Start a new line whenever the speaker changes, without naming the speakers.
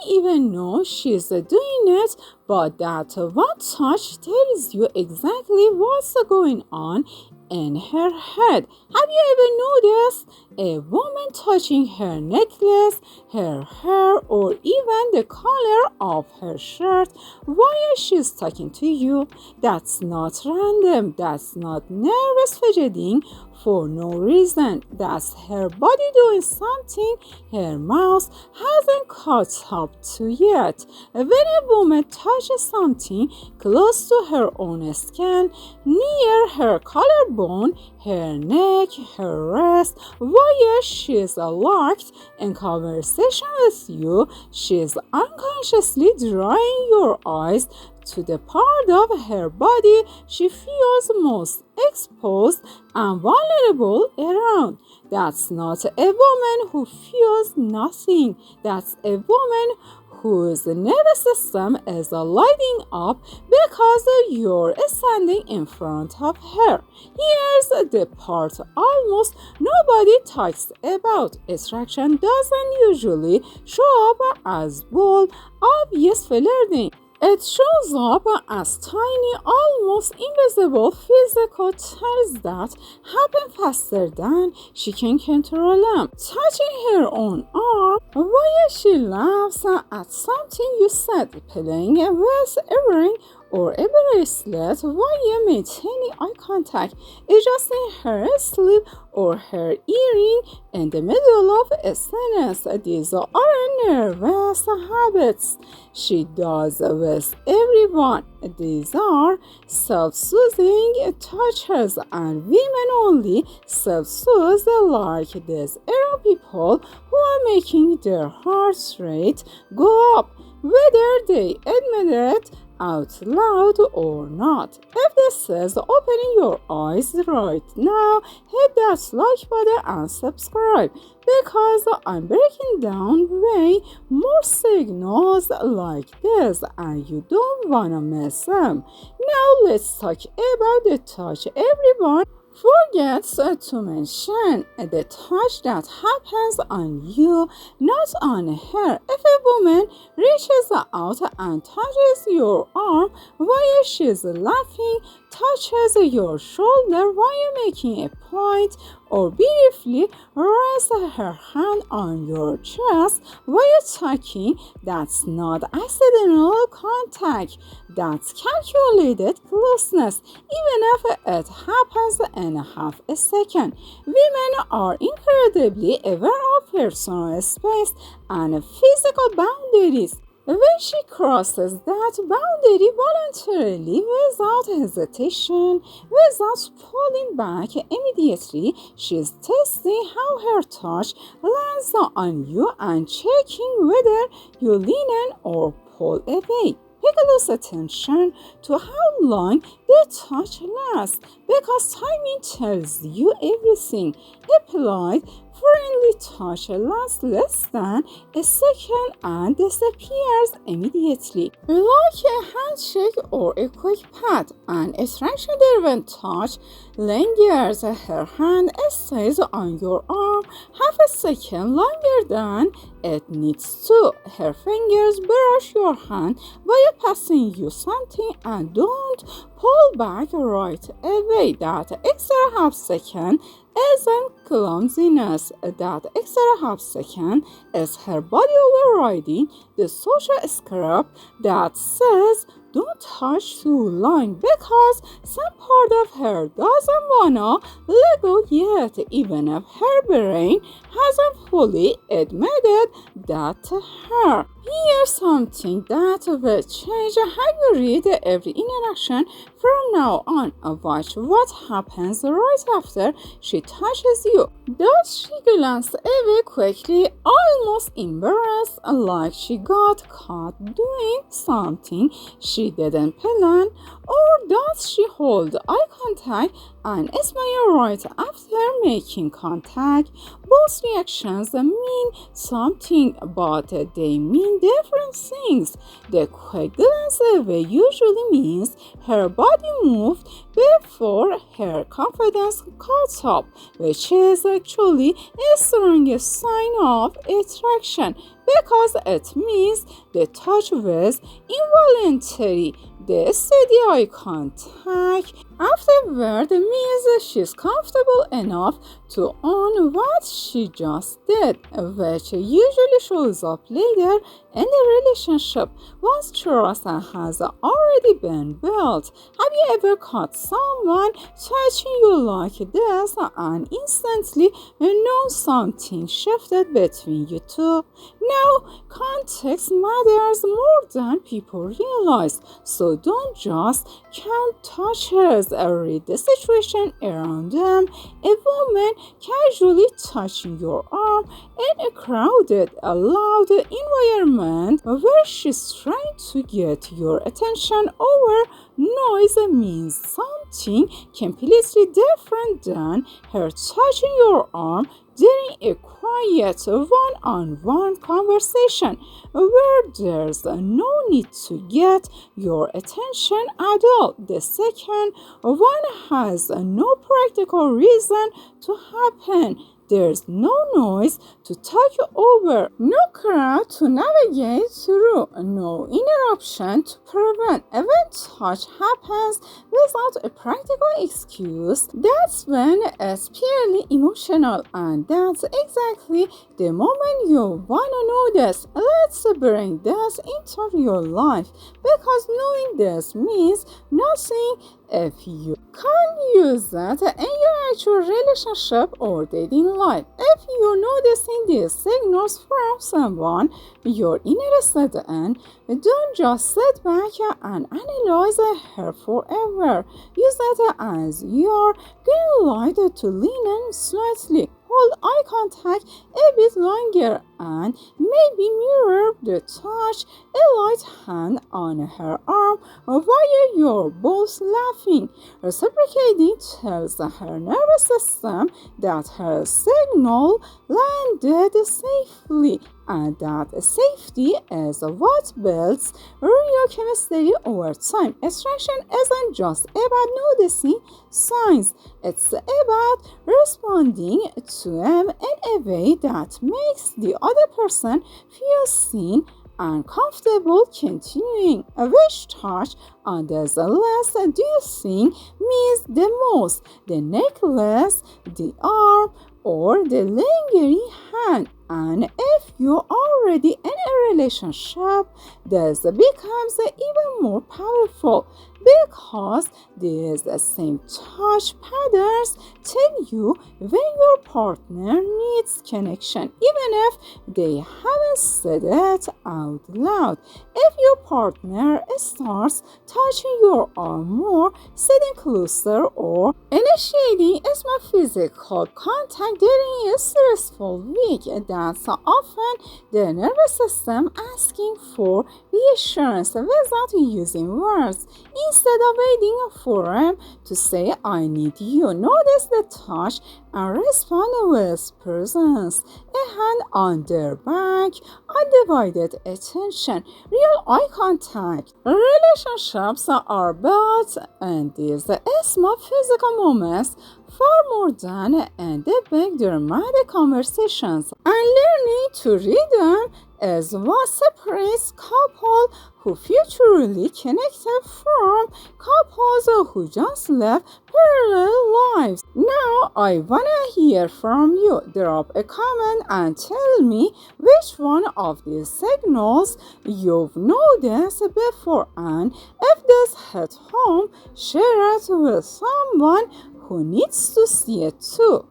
even know she's doing it, but that one touch tells you exactly what's going on in her head. Have you ever noticed a woman touching her necklace, her hair, or even the color of her shirt while she's talking to you? That's not random. That's not nervous fidgeting for no reason. That's her body doing something her mouth hasn't caught up to yet. When a woman touches something close to her own skin, near her collarbone, her neck, her wrist, while she's locked in conversation with you, she's unconsciously drawing your eyes to the part of her body she feels most exposed and vulnerable around. That's not a woman who feels nothing. That's a woman whose nervous system is lighting up because you're standing in front of her. Here's the part almost nobody talks about. Attraction doesn't usually show up as bold, obvious flirting. It shows up as tiny, almost invisible physical tells that happen faster than she can control them. Touching her own arm while she laughs at something you said, playing with a ring or a bracelet while maintaining eye contact, adjusting her sleeve or her earring in the middle of a sentence. These are nervous habits she does with everyone. These are self-soothing touches, and women only self-soothe like these Arab people who are making their heart rate go up, whether they admit it out loud or not. If this is opening your eyes right now, hit that like button and subscribe, because I'm breaking down way more signals like this and you don't wanna miss them. Now let's talk about the touch everyone forgets to mention, the touch that happens on you, not on her. If a woman reaches out and touches your arm while she's laughing, touches your shoulder while making a point, or briefly rests her hand on your chest while talking, that's not accidental contact. That's calculated closeness, even if it happens in half a second. Women are incredibly aware of personal space and physical boundaries. When she crosses that boundary voluntarily, without hesitation, without pulling back immediately, she's testing how her touch lands on you and checking whether you lean in or pull away. Pay close attention to how long the touch lasts, because timing tells you everything. Applied friendly touch lasts less than a second and disappears immediately. Like a handshake or a quick pat, an attraction-driven touch lingers. Her hand stays on your arm half a second longer than it needs to. Her fingers brush your hand while passing you something and don't pull back right away. That extra half second isn't clumsiness. That extra half second is her body overriding the social script that says don't touch too long, because some part of her doesn't wanna let go yet, even if her brain hasn't fully admitted that to her. Here's something that will change how you read every interaction from now on. Watch what happens right after she touches you. Does she glance away quickly, almost embarrassed, like she got caught doing something she didn't plan? Or does she hold eye contact and smile right after making contact? Both reactions mean something, but they mean different things. The quick glance away usually means her body moved before her confidence caught up, which is actually a strongest sign of attraction, because it means the touch was involuntary. The steady eye contact afterward means she's comfortable enough to own what she just did, which usually shows up later in the relationship once trust has already been built. Have you ever caught someone touching you like this and instantly know something shifted between you two? Now, context matters more than people realize, so don't just count touches. Read the situation around them. A woman casually touching your arm in a crowded, loud environment where she's trying to get your attention over noise means something completely different than her touching your arm during a quiet one-on-one conversation where there's no need to get your attention at all. The second one has no practical reason to happen. There's no noise to talk over, no crowd to navigate through, no interruption to prevent. When touch happens without a practical excuse, that's when it's purely emotional, and that's exactly the moment you wanna notice. Let's bring this into your life, because knowing this means nothing if you can't use that in your actual relationship or dating life. If you're noticing these signals from someone you're interested in, don't just sit back and analyze her forever. Use that as your green light to lean in slightly. Hold eye contact a bit longer and maybe mirror the touch a light hand on her arm while you're both laughing. Reciprocating tells her nervous system that her signal landed safely, and that safety is what builds real chemistry over time. Attraction isn't just about noticing signs, it's about responding to them in a way that makes the other person feel seen and comfortable. Continuing. Which touch on this list do you think means the most? The necklace, the arm, or the lingering hand? And if you're already in a relationship, this becomes even more powerful, because these same touch patterns tell you when your partner needs connection, even if they haven't said it out loud. If your partner starts touching your arm more, sitting closer, or initiating small physical contact during a stressful week, that's often the nervous system asking for reassurance without using words. Instead of waiting for him to say, "I need you," notice the touch and respond with presence. A hand on their back, undivided attention, real eye contact. Relationships are built in these small physical moments far more than in the big dramatic conversations. And learning to read them is what separates couples who feel truly connected from couples who just live parallel lives. Now, I wanna hear from you. Drop a comment and tell me which one of these signals you've noticed before, and if this hit home, share it with someone who needs to see it too.